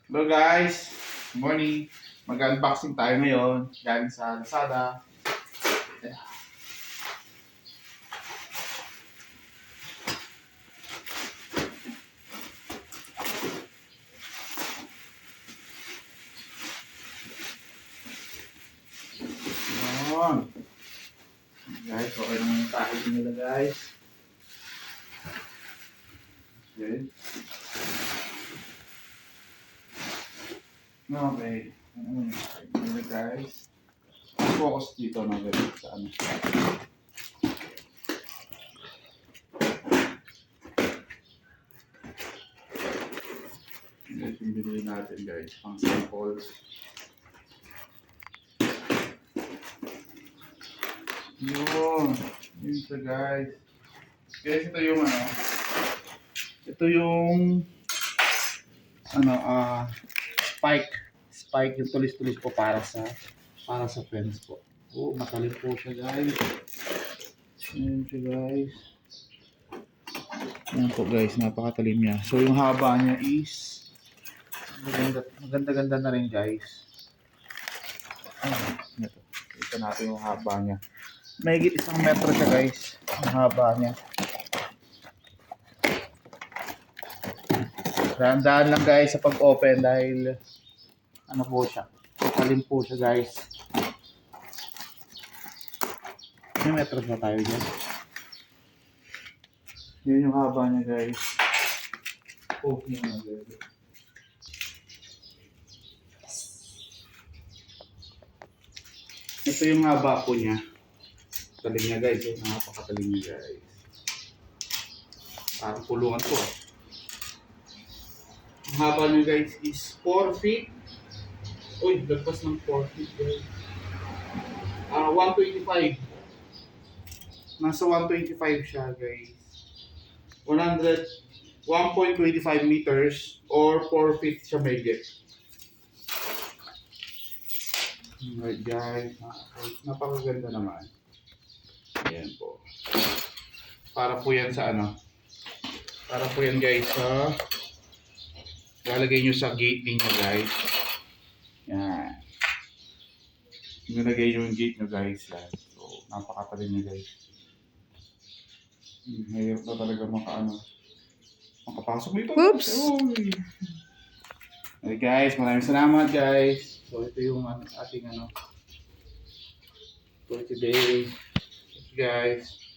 Hello guys, good morning. Mag-unboxing tayo ngayon galing sa Lazada. Ayan. Guys, okay naman yung packaging nila guys. Okay. Okay. Nila guys. Focus dito na guys sa ano. Ito yung binili natin guys, pang samples. Yun. Yun siya guys. Guys, ito yung ano. Ito yung spike yung tulis-tulis po para sa fence po. Oh, matalim po siya guys. Ayan siya guys. Ayan po guys, napakatalim niya. So yung haba niya is maganda na rin guys. Ito. Ito natin yung haba niya. Mahigit 1 metro siya guys. Ang haba niya. Dahan-dahan lang guys sa pag-open dahil ano po siya. Matalim po siya guys. May metro na tayo dyan. Yun yung haba niya guys. Oh, yun na guys. Ito yung haba po niya. Talim niya guys. Napakatalim niya guys. Parang pulungan po. Ang haba niya guys is 4 feet. Uy, lagpas ng 4 feet guys. 125. Nasa 125 siya guys. 1.25 meters or 4 feet siya may get. Alright guys, napakaganda naman. Ayan po. Para po yan sa ano. Para po yan guys sa lalagay nyo sa gate ninyo guys. Yan. Nilagay nyo yung gate nyo guys. Yan. So, napakatalim nyo guys. Mahirap na talaga makapasok dito. Oops! Okay guys, maraming salamat guys. So ito yung ating for today. Guys.